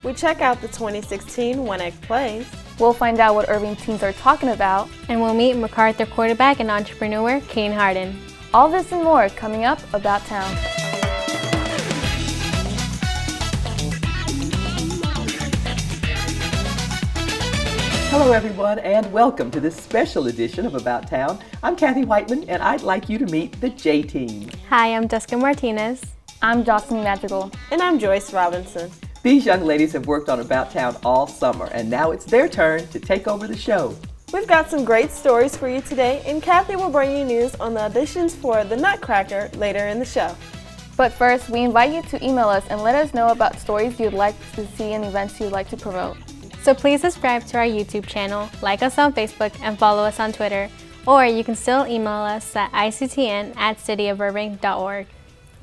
We check out the 2016 One-Act Plays. We'll find out what Irving teens are talking about. And we'll meet MacArthur quarterback and entrepreneur Kane Harden. All this and more coming up About Town. Hello everyone and welcome to this special edition of About Town. I'm Kathy Whiteman and I'd like you to meet the J-Team. Hi, I'm Jessica Martinez. I'm Jocelyn Madrigal. And I'm Joyce Robinson. These young ladies have worked on About Town all summer and now it's their turn to take over the show. We've got some great stories for you today, and Kathy will bring you news on the auditions for The Nutcracker later in the show. But first, we invite you to email us and let us know about stories you'd like to see and events you'd like to promote. So please subscribe to our YouTube channel, like us on Facebook, and follow us on Twitter. Or you can still email us at ictn@cityofirving.org.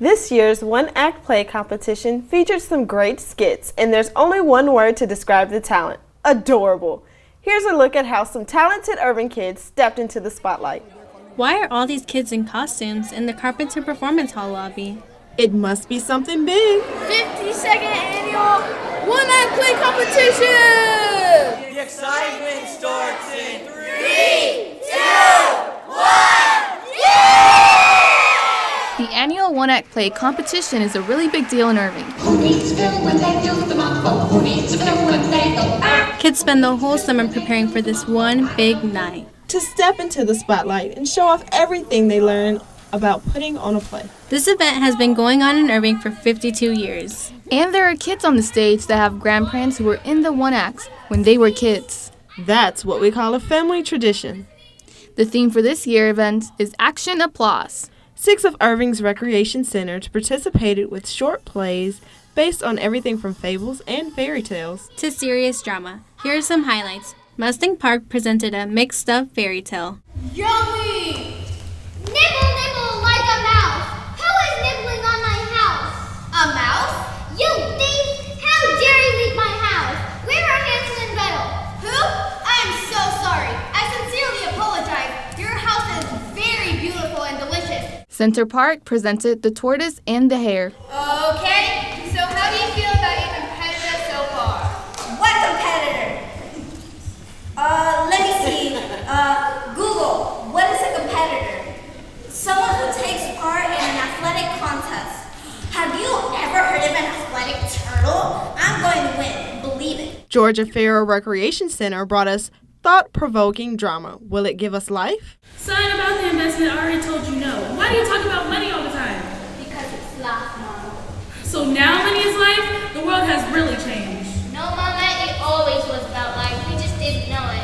This year's One-Act Play competition featured some great skits, and there's only one word to describe the talent: adorable. Here's a look at how some talented Irving kids stepped into the spotlight. Why are all these kids in costumes in the Carpenter Performance Hall lobby? It must be something big. 52nd annual One-Act Play competition! The excitement starts in 3, 2, 1, yeah! The annual One-Act Play competition is a really big deal in Irving. Kids spend the whole summer preparing for this one big night. To step into the spotlight and show off everything they learn about putting on a play. This event has been going on in Irving for 52 years. And there are kids on the stage that have grandparents who were in the one-acts when they were kids. That's what we call a family tradition. The theme for this year's event is Action Applause. 6 of Irving's recreation centers participated with short plays based on everything from fables and fairy tales to serious drama. Here are some highlights. Mustang Park presented a mixed-up fairy tale. Yummy! Nibble, nibble like a mouse. Who is nibbling on my house? A mouse? You thief! How dare you leave my house? Where are Hansel and Gretel? Who? I'm so sorry. I sincerely apologize. Your house is very beautiful and delicious. Center Park presented The Tortoise and the Hare. Okay, so how do you feel about your competitor so far? What competitor? Let me see. Google, what is a competitor? Someone who takes part in an athletic contest. Have you ever heard of an athletic turtle? I'm going to win, believe it. Georgia Farrow Recreation Center brought us thought-provoking drama. Will it give us life? Sign about the investment, I already told you no. Why do you talk about money all the time? Because it's life, Mama. So now money is life? The world has really changed. No, Mama, it always was about life. We just didn't know it.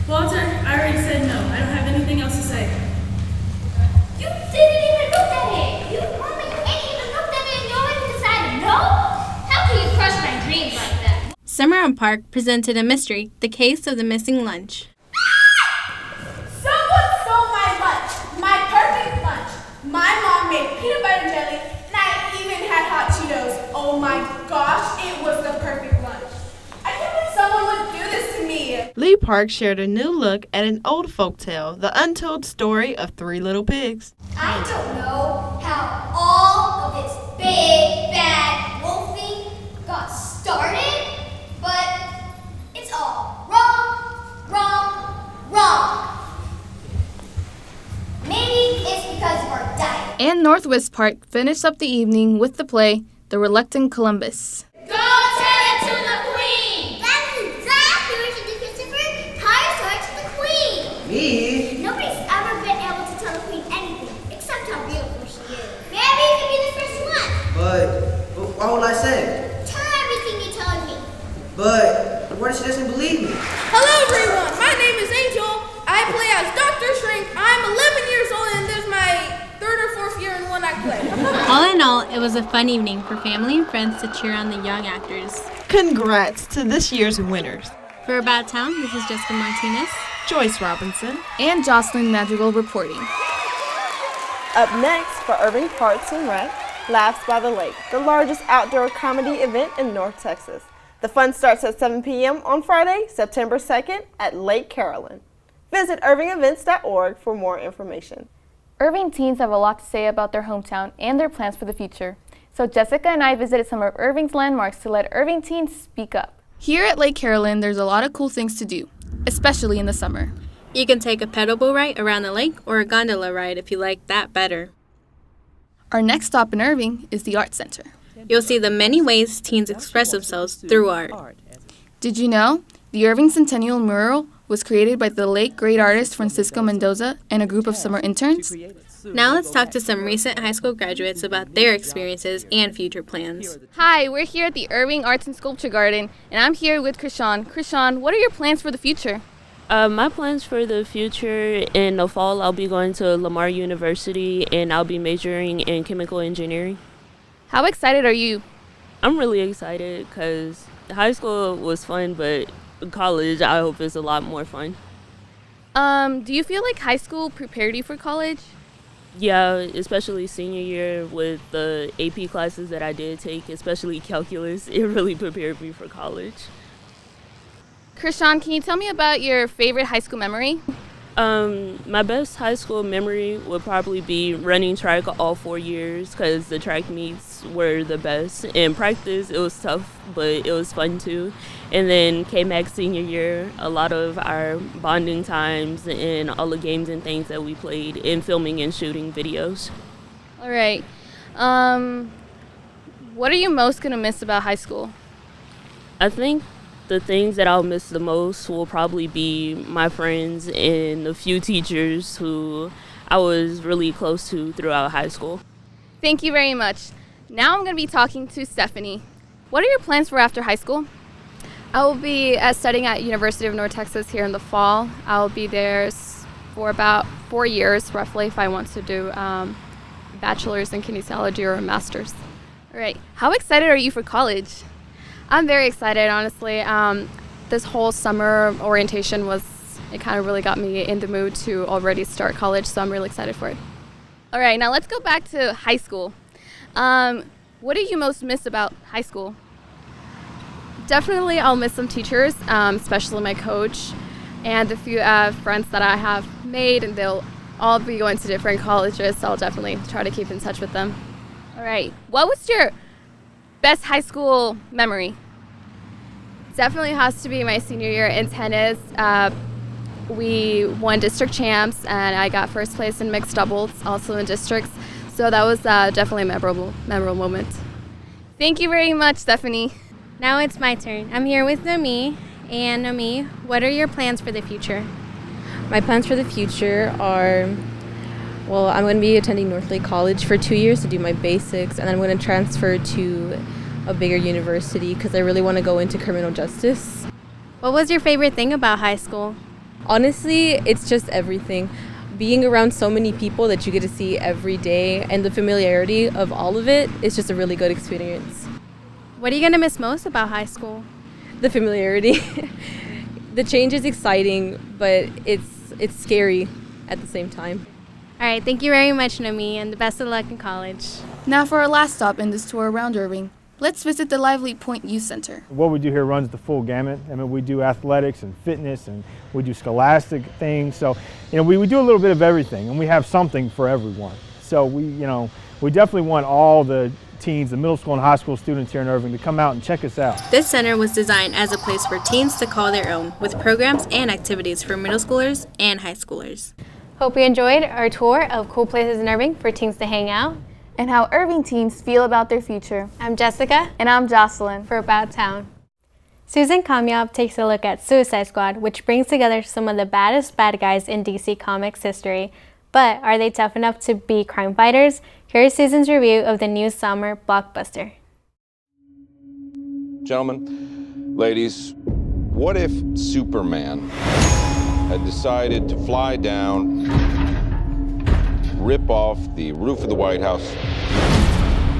Walter, I already said no. I don't have anything else to say. You didn't even look at it. You, Mama, you ain't even looked at it and you already decided no? How can you crush my dreams like that? Summer on Park presented a mystery, the case of the missing lunch. Someone stole my lunch. My perfect lunch. My mom made peanut butter jelly and I even had hot Cheetos. Oh my gosh, it was the perfect lunch. I can't believe someone would do this to me. Lee Park shared a new look at an old folktale, The Untold Story of Three Little Pigs. I don't know how all of this big, bad wolfing got started, but it's all wrong, wrong, wrong. Maybe it's because of our diet. And Northwest Park finished up the evening with the play The Reluctant Columbus. Go tell it to the queen! That's exactly what you do, Christopher. Tie a sword to the queen. Me? Nobody's ever been able to tell the queen anything, except how beautiful she is. Maybe you can be the first one. But why would I say? Tell her everything you're telling me. But what if she doesn't believe me? Hello everyone, my name is Angel. I play as Dr. Shrink. I'm 11 years old and this is my 3rd or 4th year in One-Act Play. All in all, it was a fun evening for family and friends to cheer on the young actors. Congrats to this year's winners. For About Town, this is Jessica Martinez, Joyce Robinson, And Jocelyn Madrigal reporting. Up next for Irving Parks and Rec, Laughs by the Lake, the largest outdoor comedy event in North Texas. The fun starts at 7 p.m. on Friday, September 2nd at Lake Carolyn. Visit irvingevents.org for more information. Irving teens have a lot to say about their hometown and their plans for the future. So Jessica and I visited some of Irving's landmarks to let Irving teens speak up. Here at Lake Carolyn, there's a lot of cool things to do, especially in the summer. You can take a pedal boat ride around the lake or a gondola ride if you like that better. Our next stop in Irving is the Art Center. You'll see the many ways teens express themselves through art. Did you know the Irving Centennial Mural was created by the late great artist Francisco Mendoza and a group of summer interns? Now let's talk to some recent high school graduates about their experiences and future plans. Hi, we're here at the Irving Arts and Sculpture Garden, and I'm here with Krishan. Krishan, what are your plans for the future? My plans for the future, in the fall, I'll be going to Lamar University, and I'll be majoring in chemical engineering. How excited are you? I'm really excited because high school was fun, but college, I hope, is a lot more fun. Do you feel like high school prepared you for college? Yeah, especially senior year with the AP classes that I did take, especially calculus, it really prepared me for college. Krishan, can you tell me about your favorite high school memory? My best high school memory would probably be running track all 4 years because the track meets were the best. In practice, it was tough, but it was fun too. And then KMAC senior year, a lot of our bonding times and all the games and things that we played in filming and shooting videos. All right. What are you most going to miss about high school? I think the things that I'll miss the most will probably be my friends and a few teachers who I was really close to throughout high school. Thank you very much. Now I'm going to be talking to Stephanie. What are your plans for after high school? I will be studying at University of North Texas here in the fall. I'll be there for about 4 years, roughly, if I want to do a bachelor's in kinesiology or a master's. All right. How excited are you for college? I'm very excited, honestly. This whole summer orientation it kind of really got me in the mood to already start college, so I'm really excited for it. All right, now let's go back to high school. What do you most miss about high school? Definitely I'll miss some teachers, especially my coach, and the few friends that I have made, and they'll all be going to different colleges, so I'll definitely try to keep in touch with them. All right, what was your best high school memory? Definitely has to be my senior year in tennis. We won district champs, and I got first place in mixed doubles, also in districts. So that was definitely a memorable moment. Thank you very much, Stephanie. Now it's my turn. I'm here with Nomi. And Nomi, what are your plans for the future? My plans for the future are, well, I'm going to be attending Northlake College for 2 years to do my basics, and I'm going to transfer to a bigger university because I really want to go into criminal justice. What was your favorite thing about high school? Honestly, it's just everything. Being around so many people that you get to see every day and the familiarity of all of it is just a really good experience. What are you going to miss most about high school? The familiarity. The change is exciting, but it's scary at the same time. All right, thank you very much, Nomi, and the best of luck in college. Now for our last stop in this tour around Irving, let's visit the Lively Point Youth Center. What we do here runs the full gamut. I mean, we do athletics and fitness, and we do scholastic things. So, we do a little bit of everything, and we have something for everyone. So we definitely want all the teens, the middle school and high school students here in Irving to come out and check us out. This center was designed as a place for teens to call their own, with programs and activities for middle schoolers and high schoolers. Hope you enjoyed our tour of cool places in Irving for teens to hang out. And how Irving teens feel about their future. I'm Jessica. And I'm Jocelyn. For About Town. Susan Kamyab takes a look at Suicide Squad, which brings together some of the baddest bad guys in DC Comics history. But are they tough enough to be crime fighters? Here's Susan's review of the new summer blockbuster. Gentlemen, ladies, what if Superman had decided to fly down, rip off the roof of the White House,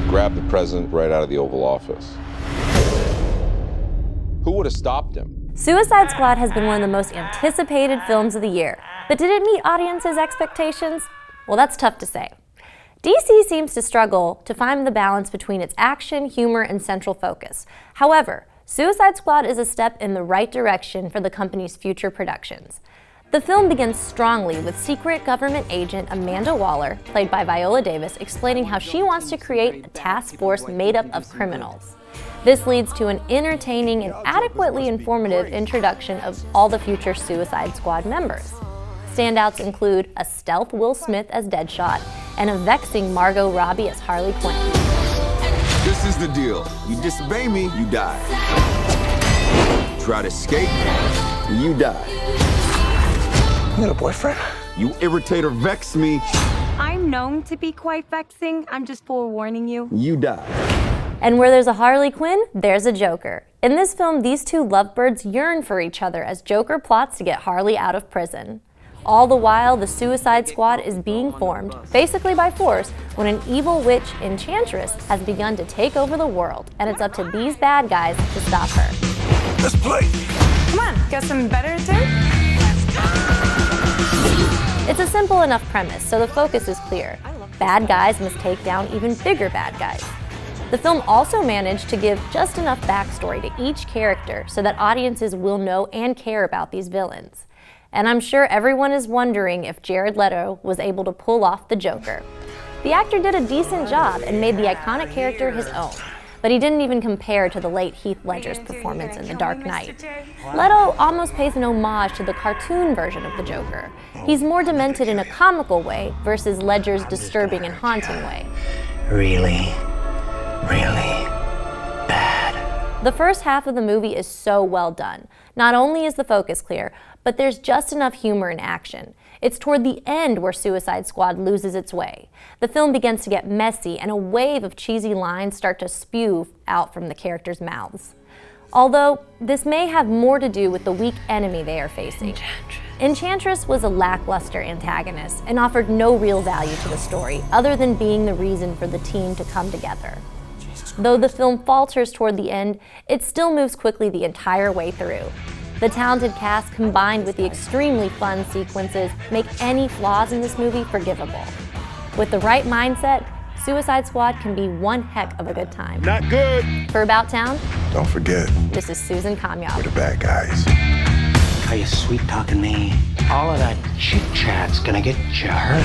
grab the president right out of the Oval Office? Who would have stopped him? Suicide Squad has been one of the most anticipated films of the year, but did it meet audiences' expectations? Well, that's tough to say. DC seems to struggle to find the balance between its action, humor, and central focus. However, Suicide Squad is a step in the right direction for the company's future productions. The The film begins strongly with secret government agent Amanda Waller, played by Viola Davis, explaining how she wants to create a task force made up of criminals. This leads to an entertaining and adequately informative introduction of all the future Suicide Squad members. Standouts include a stealth Will Smith as Deadshot and a vexing Margot Robbie as Harley Quinn. This is the deal. You disobey me, you die. Try to escape, you die. You got a boyfriend? You irritate or vex me, I'm known to be quite vexing. I'm just forewarning you. you die. And where there's a Harley Quinn, there's a Joker. In this film, these two lovebirds yearn for each other as Joker plots to get Harley out of prison. All the while, the Suicide Squad is being formed, basically by force, when an evil witch enchantress has begun to take over the world, and it's up to these bad guys to stop her. Let's play. Come on, got some better to do? It's a simple enough premise, so the focus is clear. Bad guys must take down even bigger bad guys. The film also managed to give just enough backstory to each character so that audiences will know and care about these villains. And I'm sure everyone is wondering if Jared Leto was able to pull off the Joker. The actor did a decent job and made the iconic character his own, but he didn't even compare to the late Heath Ledger's performance in The Dark Knight. Leto almost pays an homage to the cartoon version of the Joker. He's more demented in a comical way versus Ledger's disturbing and haunting way. Really bad. The first half of the movie is so well done. Not only is the focus clear, but there's just enough humor and action. It's toward the end where Suicide Squad loses its way. The film begins to get messy and a wave of cheesy lines start to spew out from the characters' mouths. Although, this may have more to do with the weak enemy they are facing. Enchantress was a lackluster antagonist and offered no real value to the story, other than being the reason for the team to come together. Though the film falters toward the end, it still moves quickly the entire way through. The talented cast combined with the extremely fun sequences make any flaws in this movie forgivable. With the right mindset, Suicide Squad can be one heck of a good time. Not good. For About Town, Don't forget, this is Susan Kamyab. we're the bad guys. Are you sweet talking me? All of that chit chat's gonna get you hurt.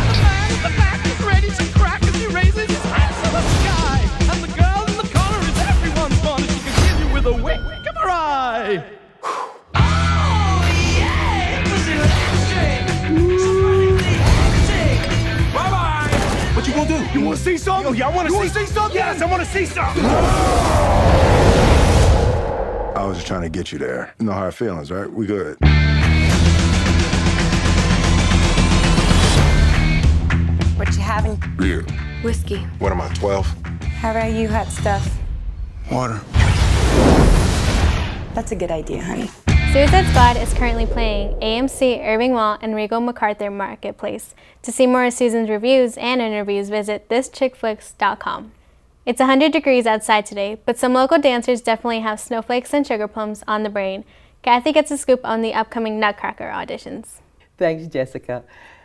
The back is ready to crack as he raises his hands to the sky. And the girl in the corner is everyone's fun. She can kill you with a wink of her eye. What you gonna do? You wanna see something? Yo, y'all wanna see something? Yes, I wanna see something. I was just trying to get you there. No hard feelings, right? We good. What you having? Beer. Whiskey. What am I, 12? How about you, hot stuff? Water. That's a good idea, honey. Suicide Squad is currently playing AMC Irving Mall and Regal MacArthur Marketplace. To see more of Susan's reviews and interviews, visit thischickflix.com. It's 100 degrees outside today, but some local dancers definitely have snowflakes and sugar plums on the brain. Kathy gets a scoop on the upcoming Nutcracker auditions. Thanks, Jessica.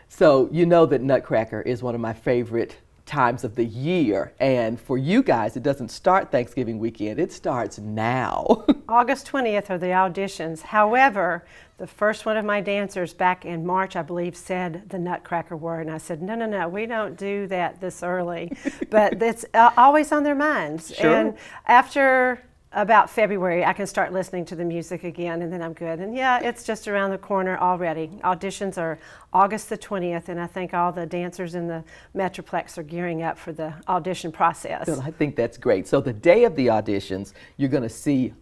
So you know that Nutcracker is one of my favorite times of the year, and for you guys, it doesn't start Thanksgiving weekend, it starts now. August 20th are the auditions. However, the first one of my dancers back in March, I believe, said the Nutcracker word, and I said, no, we don't do that this early. But it's always on their minds. Sure. And after about February, I can start listening to the music again, and then I'm good. And yeah, it's just around the corner already. Auditions are August the 20th, and I think all the dancers in the Metroplex are gearing up for the audition process. Well, I think that's great. So the day of the auditions, you're going to see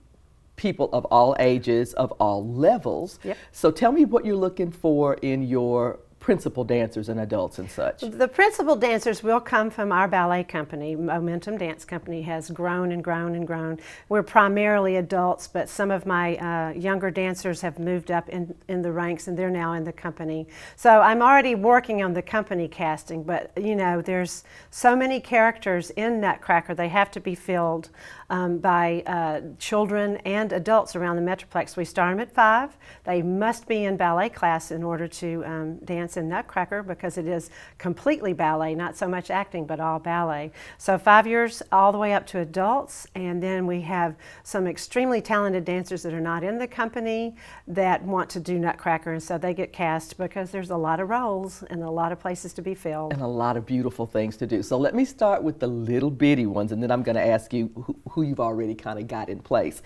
people of all ages, of all levels. Yep. So tell me what you're looking for in your principal dancers and adults and such. The principal dancers will come from our ballet company. Momentum Dance Company has grown and grown and grown. We're primarily adults, but some of my younger dancers have moved up in the ranks, and they're now in the company. So I'm already working on the company casting, but you know, there's so many characters in Nutcracker, they have to be filled. by children and adults around the Metroplex. We start them at 5. They must be in ballet class in order to dance in Nutcracker, because it is completely ballet, not so much acting, but all ballet. So 5 years all the way up to adults, and then we have some extremely talented dancers that are not in the company that want to do Nutcracker, and so they get cast because there's a lot of roles and a lot of places to be filled. And a lot of beautiful things to do. So let me start with the little bitty ones, and then I'm going to ask you who you've already kind of got in place.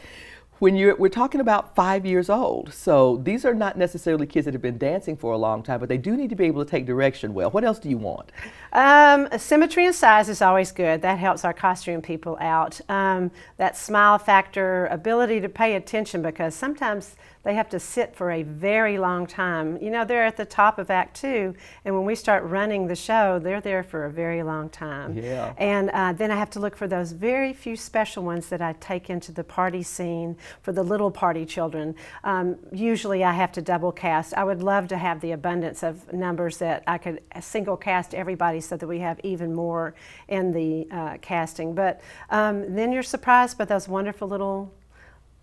We're talking about 5 years old, so these are not necessarily kids that have been dancing for a long time, but they do need to be able to take direction well. What else do you want? Symmetry and size is always good. That helps our costume people out. That smile factor, ability to pay attention, because sometimes they have to sit for a very long time. You know, they're at the top of Act 2, and when we start running the show, they're there for a very long time. Yeah. And then I have to look for those very few special ones that I take into the party scene for the little party children. Usually I have to double cast. I would love to have the abundance of numbers that I could single cast everybody so that we have even more in the casting. But then you're surprised by those wonderful little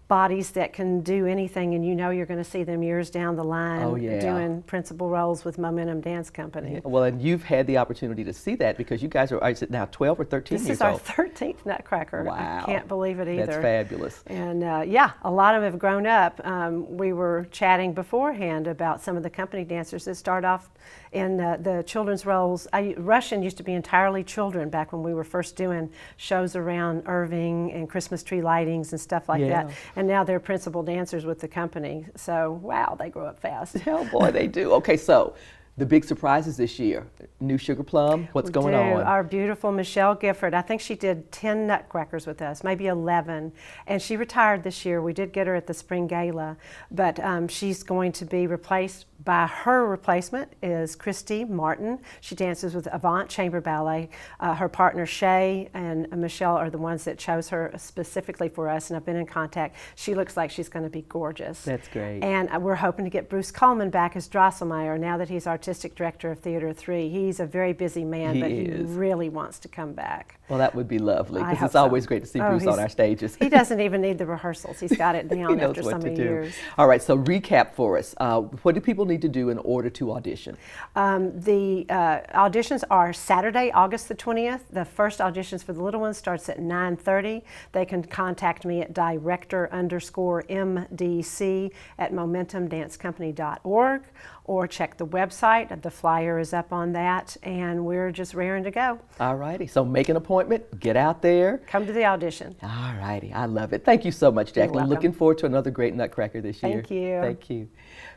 bodies that can do anything, and you know you're going to see them years down the line doing principal roles with Momentum Dance Company. Yeah. Well, and you've had the opportunity to see that because you guys are is it now 12 or 13 this years is our old? 13th Nutcracker. Wow. I can't believe it either. That's fabulous. And yeah, a lot of them have grown up. We were chatting beforehand about some of the company dancers that start off in the children's roles. Russian used to be entirely children back when we were first doing shows around Irving and Christmas tree lightings and stuff like that. And now they're principal dancers with the company. So, wow, they grow up fast. Hell, boy, they do. Okay, so the big surprises this year. New Sugar Plum, what's going on? Our beautiful Michelle Gifford. I think she did 10 Nutcrackers with us, maybe 11. And she retired this year. We did get her at the Spring Gala. But she's going to be replaced by her replacement is Christy Martin. She dances with Avant Chamber Ballet. Her partner Shay and Michelle are the ones that chose her specifically for us, and I've been in contact. She looks like she's going to be gorgeous. That's great. And we're hoping to get Bruce Coleman back as Drosselmeyer now that he's artistic director of Theater 3. He's a very busy man, but he really wants to come back. Well, that would be lovely, because it's always great to see Bruce on our stages. He doesn't even need the rehearsals. He's got it down after so many years. All right, so recap for us. What do people need to do in order to audition? The auditions are Saturday, August the 20th. The first auditions for the little ones starts at 9:30. They can contact me at director_MDC@momentumdancecompany.org, or check the website. The flyer is up on that, and we're just raring to go. All righty, so make an appointment, get out there. Come to the audition. All righty, I love it. Thank you so much, Jacqueline. Looking forward to another great Nutcracker this year. Thank you. Thank you.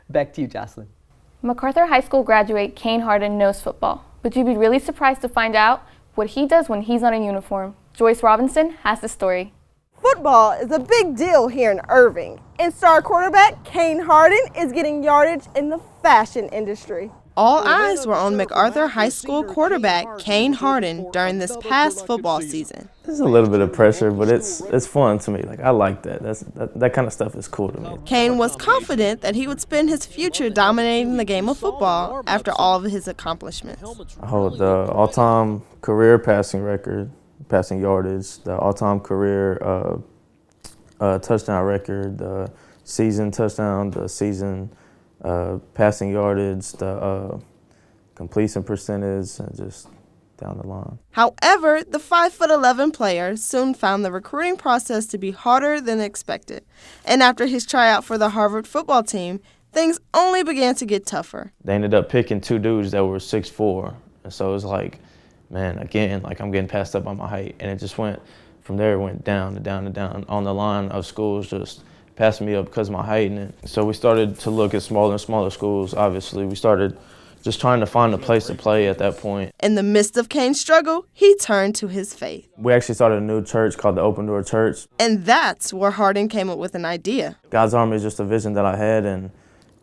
Back to you, Jocelyn. MacArthur High School graduate Kane Harden knows football, but you'd be really surprised to find out what he does when he's not in uniform. Joyce Robinson has the story. Football is a big deal here in Irving, and star quarterback Kane Harden is getting yardage in the fashion industry. All eyes were on MacArthur High School quarterback Kane Harden during this past football season. There's a little bit of pressure, but it's fun to me. Like, I like that. That kind of stuff is cool to me. Kane was confident that he would spend his future dominating the game of football after all of his accomplishments. I hold the all-time career passing record, passing yardage, the all-time career touchdown record, the season touchdown, the season passing yardage, the completion percentage, and just down the line. However, the 5'11" player soon found the recruiting process to be harder than expected. And after his tryout for the Harvard football team, things only began to get tougher. They ended up picking two dudes that were 6'4", and so it was like, man, again, like I'm getting passed up on my height, and it just went, from there it went down and down and down on the line of schools just passing me up because of my height. And so we started to look at smaller and smaller schools, obviously. We started just trying to find a place to play at that point. In the midst of Kane's struggle, he turned to his faith. We actually started a new church called the Open Door Church. And that's where Harden came up with an idea. God's Army is just a vision that I had, and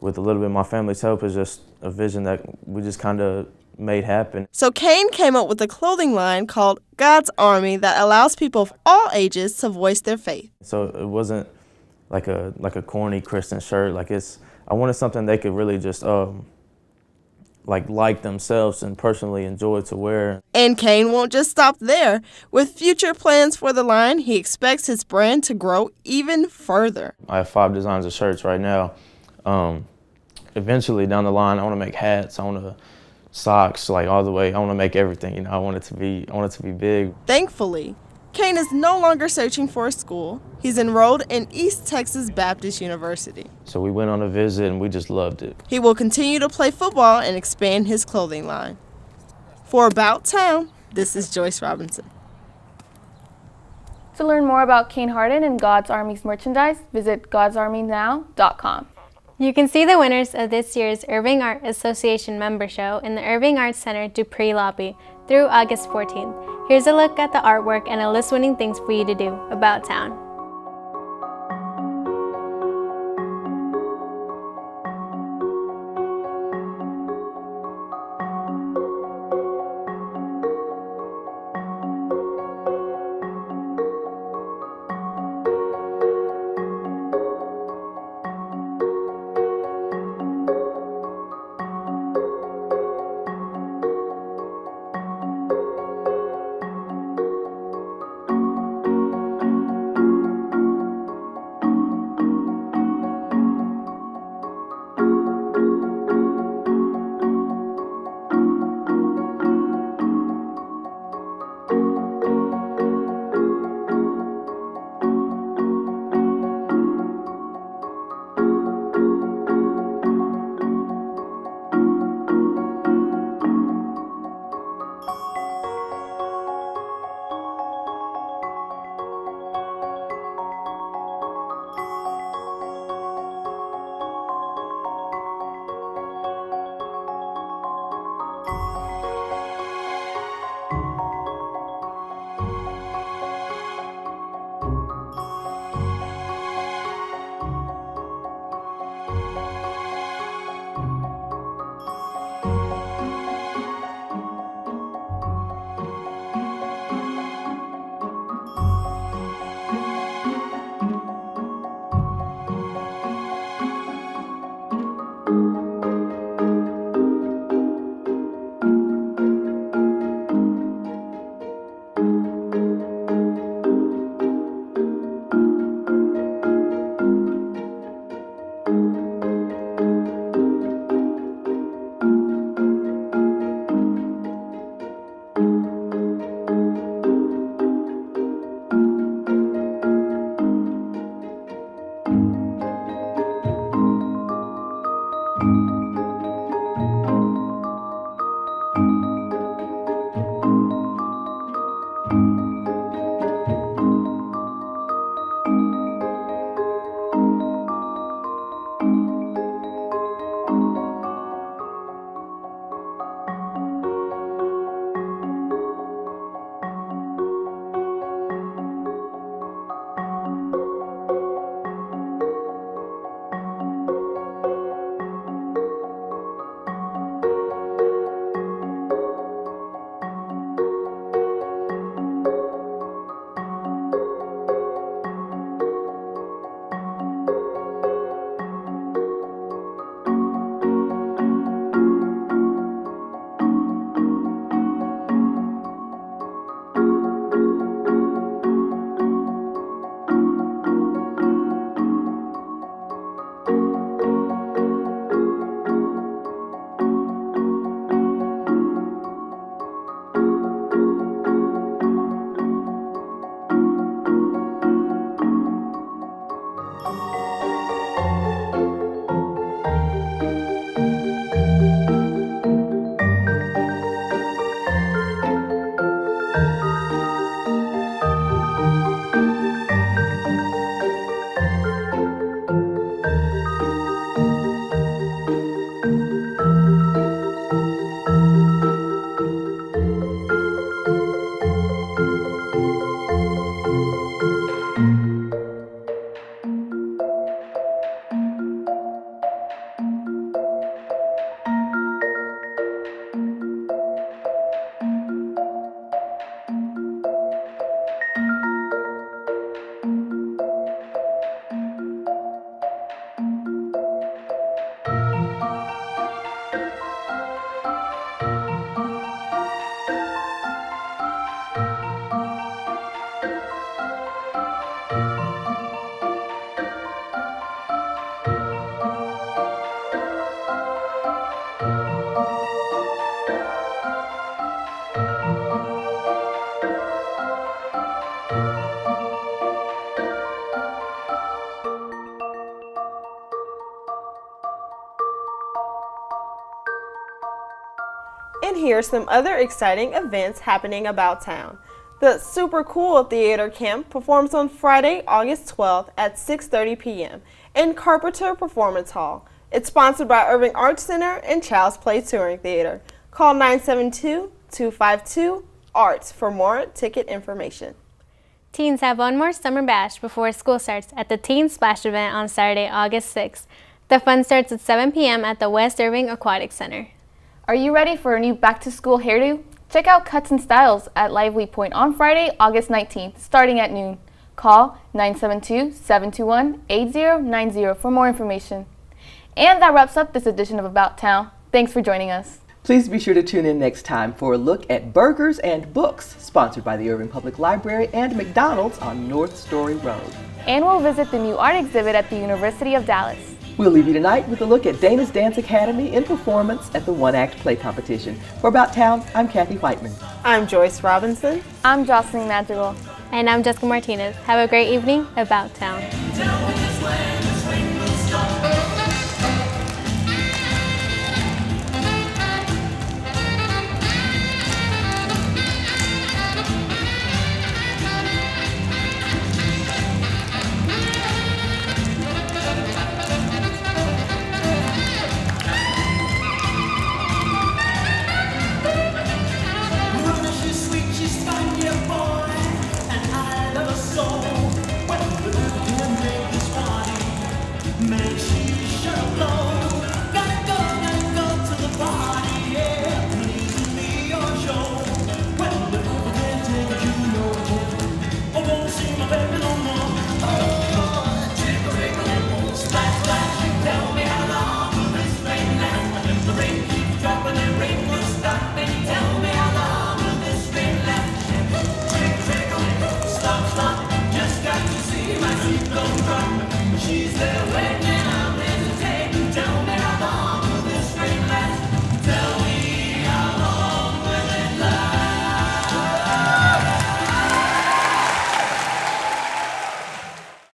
with a little bit of my family's help, is just a vision that we just kind of made happen. So Kane came up with a clothing line called God's Army that allows people of all ages to voice their faith. So it wasn't like a corny Christian shirt. Like I wanted something they could really just like themselves and personally enjoy to wear. And Kane won't just stop there. With future plans for the line, he expects his brand to grow even further. I have 5 designs of shirts right now. Eventually down the line, I want to make hats. I want to socks, like all the way. I want to make everything. You know, I want it to be big. Thankfully, Kane is no longer searching for a school. He's enrolled in East Texas Baptist University. So we went on a visit and we just loved it. He will continue to play football and expand his clothing line. For About Towne, this is Joyce Robinson. To learn more about Kane Hardin and God's Army's merchandise, visit godsarmynow.com. You can see the winners of this year's Irving Art Association member show in the Irving Arts Center Dupree lobby through August 14th. Here's a look at the artwork and a list of winning things for you to do about town. And here's some other exciting events happening about town. The Super Cool Theater Camp performs on Friday, August 12th at 6:30 p.m. in Carpenter Performance Hall. It's sponsored by Irving Arts Center and Child's Play Touring Theater. Call 972-252-ARTS for more ticket information. Teens have one more summer bash before school starts at the Teen Splash event on Saturday, August 6th. The fun starts at 7 p.m. at the West Irving Aquatic Center. Are you ready for a new back-to-school hairdo? Check out Cuts and Styles at Lively Point on Friday, August 19th, starting at noon. Call 972-721-8090 for more information. And that wraps up this edition of About Town. Thanks for joining us. Please be sure to tune in next time for a look at Burgers and Books, sponsored by the Irving Public Library and McDonald's on North Story Road. And we'll visit the new art exhibit at the University of Dallas. We'll leave you tonight with a look at Dana's Dance Academy in performance at the one-act play competition. For About Town, I'm Kathy Whiteman. I'm Joyce Robinson. I'm Jocelyn Madrigal. And I'm Jessica Martinez. Have a great evening. About Town.